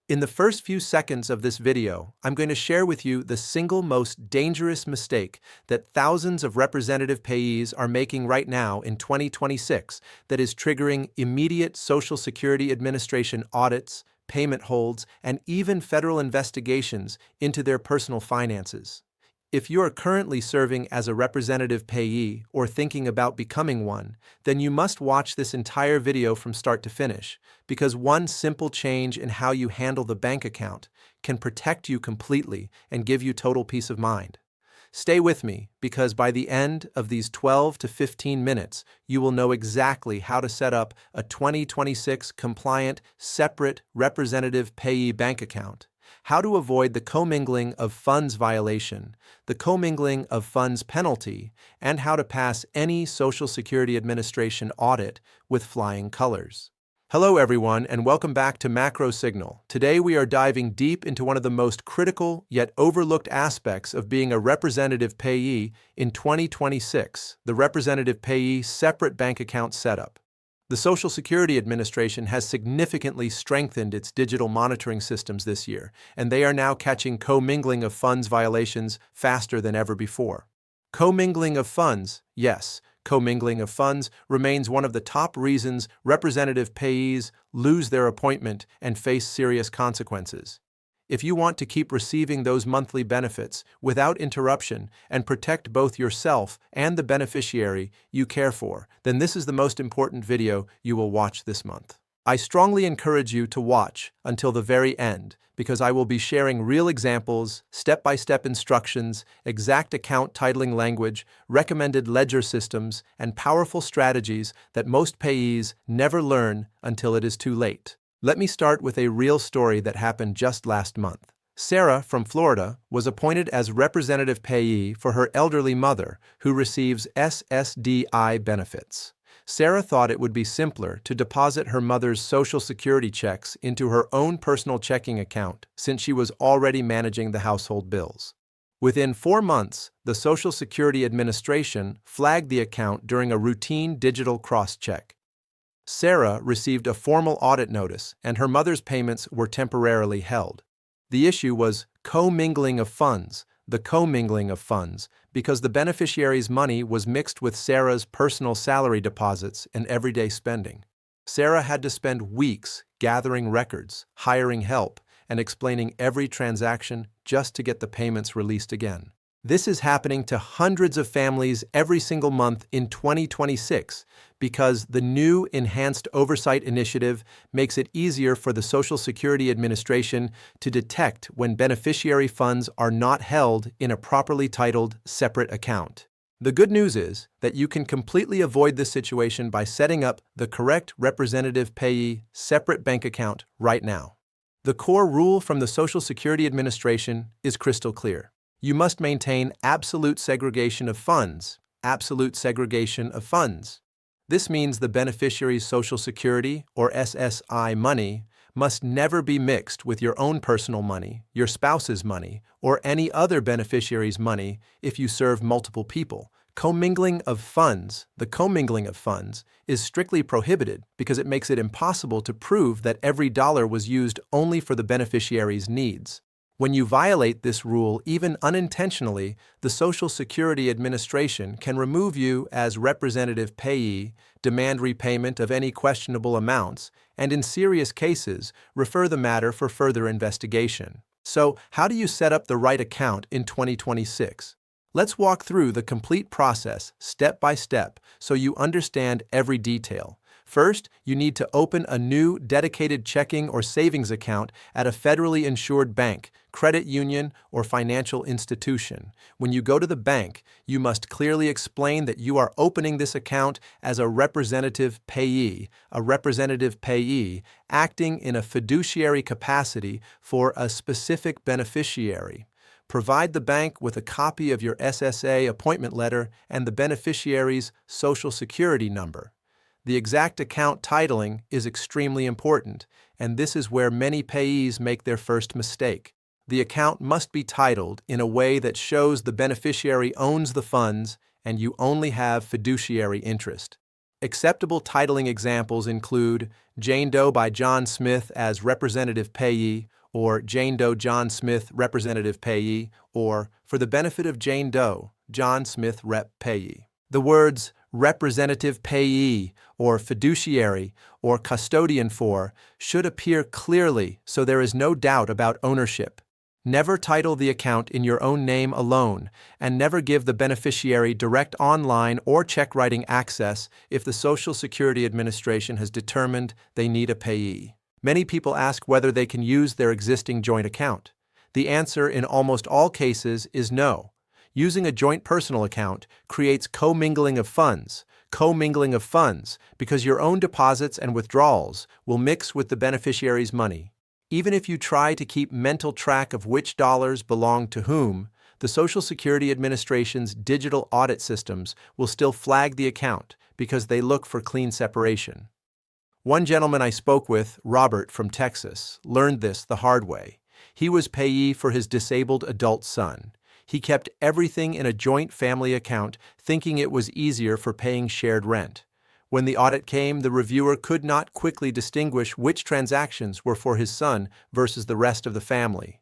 In the first few seconds of this video, I'm going to share with you the single most dangerous mistake that thousands of representative payees are making right now in 2026 that is triggering immediate Social Security Administration audits, payment holds, and even federal investigations into their personal finances. If you are currently serving as a representative payee or thinking about becoming one, then you must watch this entire video from start to finish, because one simple change in how you handle the bank account can protect you completely and give you total peace of mind. Stay with me, because by the end of these 12 to 15 minutes, you will know exactly how to set up a 2026 compliant, separate representative payee bank account, how to avoid the commingling of funds violation, the commingling of funds penalty, and how to pass any Social Security Administration audit with flying colors. Hello everyone, and welcome back to Macro Signal. Today we are diving deep into one of the most critical yet overlooked aspects of being a representative payee in 2026, the representative payee separate bank account setup. The Social Security Administration has significantly strengthened its digital monitoring systems this year, and they are now catching commingling of funds violations faster than ever before. Commingling of funds, yes, commingling of funds remains one of the top reasons representative payees lose their appointment and face serious consequences. If you want to keep receiving those monthly benefits without interruption and protect both yourself and the beneficiary you care for, then this is the most important video you will watch this month. I strongly encourage you to watch until the very end, because I will be sharing real examples, step-by-step instructions, exact account titling language, recommended ledger systems, and powerful strategies that most payees never learn until it is too late. Let me start with a real story that happened just last month. Sarah from Florida was appointed as representative payee for her elderly mother, who receives SSDI benefits. Sarah thought it would be simpler to deposit her mother's Social Security checks into her own personal checking account, since she was already managing the household bills. Within 4 months, the Social Security Administration flagged the account during a routine digital cross-check. Sarah received a formal audit notice, and her mother's payments were temporarily held. The issue was commingling of funds, because the beneficiary's money was mixed with Sarah's personal salary deposits and everyday spending. Sarah had to spend weeks gathering records, hiring help, and explaining every transaction just to get the payments released again. This is happening to hundreds of families every single month in 2026 because the new Enhanced Oversight Initiative makes it easier for the Social Security Administration to detect when beneficiary funds are not held in a properly titled separate account. The good news is that you can completely avoid this situation by setting up the correct representative payee separate bank account right now. The core rule from the Social Security Administration is crystal clear. You must maintain absolute segregation of funds. Absolute segregation of funds. This means the beneficiary's Social Security or SSI money must never be mixed with your own personal money, your spouse's money, or any other beneficiary's money if you serve multiple people. Commingling of funds, the commingling of funds, is strictly prohibited because it makes it impossible to prove that every dollar was used only for the beneficiary's needs. When you violate this rule, even unintentionally, the Social Security Administration can remove you as representative payee, demand repayment of any questionable amounts, and in serious cases, refer the matter for further investigation. So, how do you set up the right account in 2026? Let's walk through the complete process step by step so you understand every detail. First, you need to open a new dedicated checking or savings account at a federally insured bank, credit union, or financial institution. When you go to the bank, you must clearly explain that you are opening this account as a representative payee acting in a fiduciary capacity for a specific beneficiary. Provide the bank with a copy of your SSA appointment letter and the beneficiary's Social Security number. The exact account titling is extremely important, and this is where many payees make their first mistake. The account must be titled in a way that shows the beneficiary owns the funds and you only have fiduciary interest. Acceptable titling examples include Jane Doe by John Smith as Representative Payee, or Jane Doe John Smith Representative Payee, or for the benefit of Jane Doe, John Smith Rep Payee. The words Representative Payee, or fiduciary, or custodian for should appear clearly so there is no doubt about ownership. Never title the account in your own name alone, and never give the beneficiary direct online or check writing access if the Social Security Administration has determined they need a payee. Many people ask whether they can use their existing joint account. The answer in almost all cases is no. Using a joint personal account creates commingling of funds. Commingling of funds because your own deposits and withdrawals will mix with the beneficiary's money. Even if you try to keep mental track of which dollars belong to whom, the Social Security Administration's digital audit systems will still flag the account because they look for clean separation. One gentleman I spoke with, Robert from Texas, learned this the hard way. He was payee for his disabled adult son. He kept everything in a joint family account, thinking it was easier for paying shared rent. When the audit came, the reviewer could not quickly distinguish which transactions were for his son versus the rest of the family.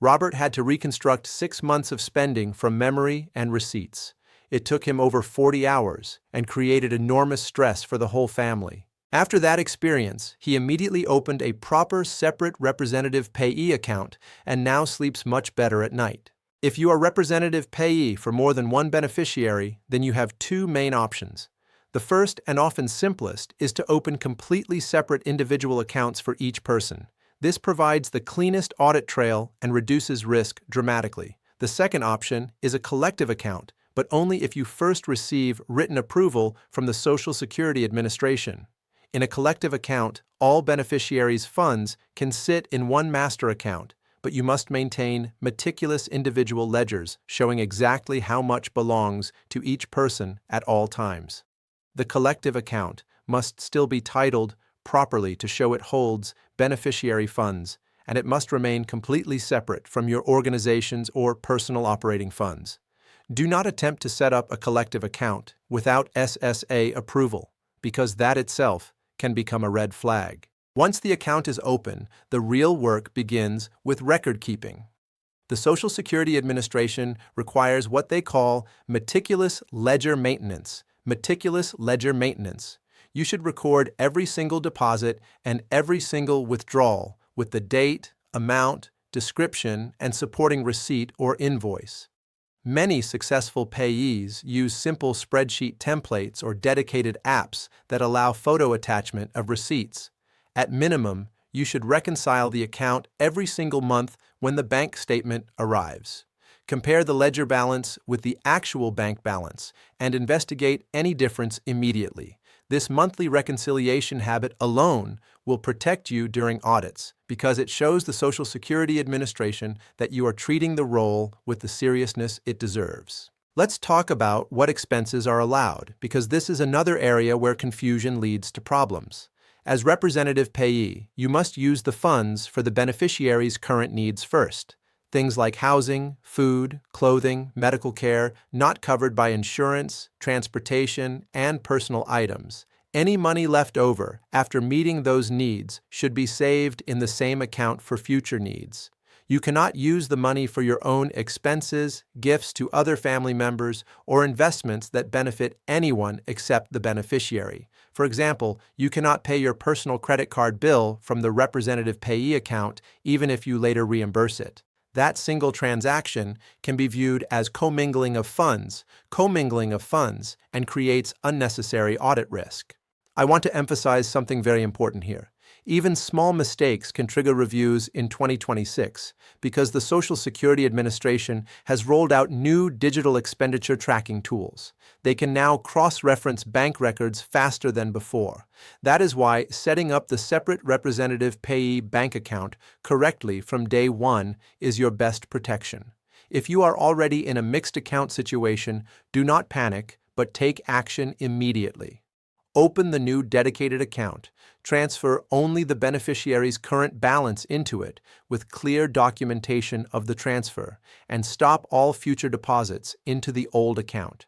Robert had to reconstruct 6 months of spending from memory and receipts. It took him over 40 hours and created enormous stress for the whole family. After that experience, he immediately opened a proper separate representative payee account and now sleeps much better at night. If you are representative payee for more than one beneficiary, then you have 2 main options. The first and often simplest is to open completely separate individual accounts for each person. This provides the cleanest audit trail and reduces risk dramatically. The second option is a collective account, but only if you first receive written approval from the Social Security Administration. In a collective account, all beneficiaries' funds can sit in one master account, but you must maintain meticulous individual ledgers showing exactly how much belongs to each person at all times. The collective account must still be titled properly to show it holds beneficiary funds, and it must remain completely separate from your organization's or personal operating funds. Do not attempt to set up a collective account without SSA approval, because that itself can become a red flag. Once the account is open, the real work begins with record keeping. The Social Security Administration requires what they call meticulous ledger maintenance. Meticulous ledger maintenance. You should record every single deposit and every single withdrawal with the date, amount, description, and supporting receipt or invoice. Many successful payees use simple spreadsheet templates or dedicated apps that allow photo attachment of receipts. At minimum, you should reconcile the account every single month when the bank statement arrives. Compare the ledger balance with the actual bank balance and investigate any difference immediately. This monthly reconciliation habit alone will protect you during audits because it shows the Social Security Administration that you are treating the role with the seriousness it deserves. Let's talk about what expenses are allowed, because this is another area where confusion leads to problems. As representative payee, you must use the funds for the beneficiary's current needs first. Things like housing, food, clothing, medical care, not covered by insurance, transportation, and personal items. Any money left over after meeting those needs should be saved in the same account for future needs. You cannot use the money for your own expenses, gifts to other family members, or investments that benefit anyone except the beneficiary. For example, you cannot pay your personal credit card bill from the representative payee account even if you later reimburse it. That single transaction can be viewed as commingling of funds, and creates unnecessary audit risk. I want to emphasize something very important here. Even small mistakes can trigger reviews in 2026 because the Social Security Administration has rolled out new digital expenditure tracking tools. They can now cross-reference bank records faster than before. That is why setting up the separate representative payee bank account correctly from day one is your best protection. If you are already in a mixed account situation, do not panic, but take action immediately. Open the new dedicated account, transfer only the beneficiary's current balance into it with clear documentation of the transfer, and stop all future deposits into the old account.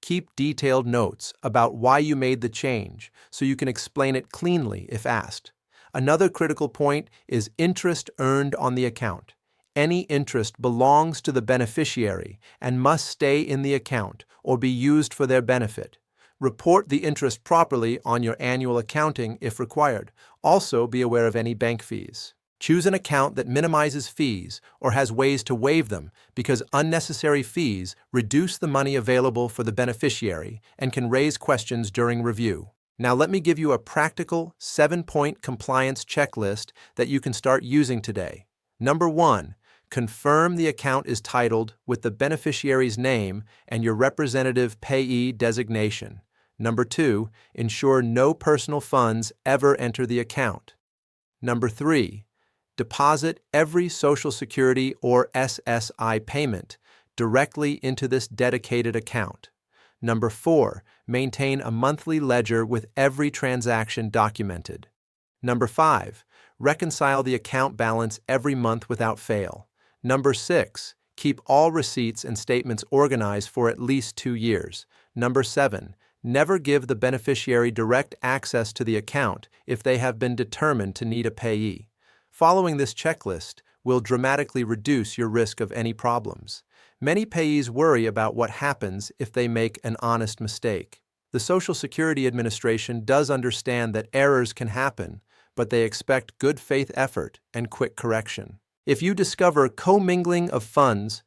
Keep detailed notes about why you made the change so you can explain it cleanly if asked. Another critical point is interest earned on the account. Any interest belongs to the beneficiary and must stay in the account or be used for their benefit. Report the interest properly on your annual accounting if required. Also, be aware of any bank fees. Choose an account that minimizes fees or has ways to waive them, because unnecessary fees reduce the money available for the beneficiary and can raise questions during review. Now let me give you a practical 7-point compliance checklist that you can start using today. Number 1, confirm the account is titled with the beneficiary's name and your representative payee designation. Number 2, ensure no personal funds ever enter the account. Number 3, deposit every Social Security or SSI payment directly into this dedicated account. Number 4, maintain a monthly ledger with every transaction documented. Number 5, reconcile the account balance every month without fail. Number 6, keep all receipts and statements organized for at least 2 years. Number 7, never give the beneficiary direct access to the account if they have been determined to need a payee. Following this checklist will dramatically reduce your risk of any problems. Many payees worry about what happens if they make an honest mistake. The Social Security Administration does understand that errors can happen, but they expect good faith effort and quick correction. If you discover commingling of funds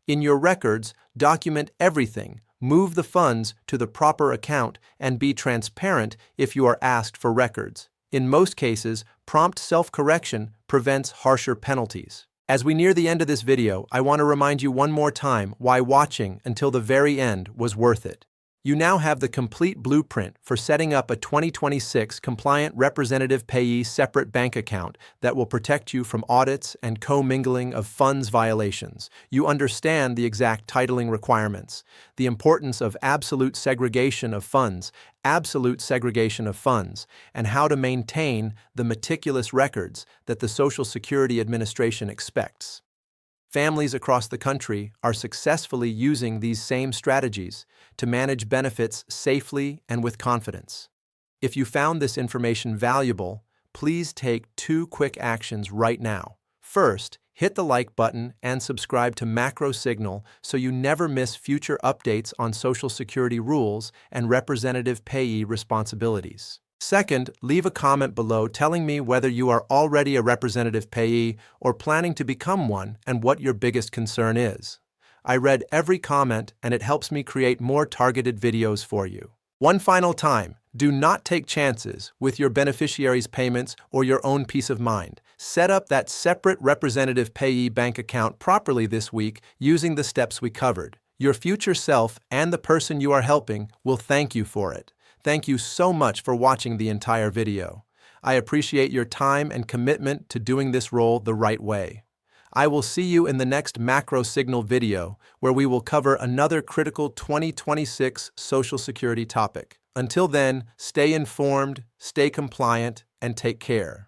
in your records, document everything, move the funds to the proper account, and be transparent if you are asked for records. In most cases, prompt self-correction prevents harsher penalties. As we near the end of this video, I want to remind you one more time why watching until the very end was worth it. You now have the complete blueprint for setting up a 2026 compliant representative payee separate bank account that will protect you from audits and commingling of funds violations. You understand the exact titling requirements, the importance of absolute segregation of funds, and how to maintain the meticulous records that the Social Security Administration expects. Families across the country are successfully using these same strategies to manage benefits safely and with confidence. If you found this information valuable, please take 2 quick actions right now. First, hit the like button and subscribe to Macro Signal so you never miss future updates on Social Security rules and representative payee responsibilities. Second, leave a comment below telling me whether you are already a representative payee or planning to become one and what your biggest concern is. I read every comment and it helps me create more targeted videos for you. One final time, do not take chances with your beneficiary's payments or your own peace of mind. Set up that separate representative payee bank account properly this week using the steps we covered. Your future self and the person you are helping will thank you for it. Thank you so much for watching the entire video. I appreciate your time and commitment to doing this role the right way. I will see you in the next Macro Signal video, where we will cover another critical 2026 Social Security topic. Until then, stay informed, stay compliant, and take care.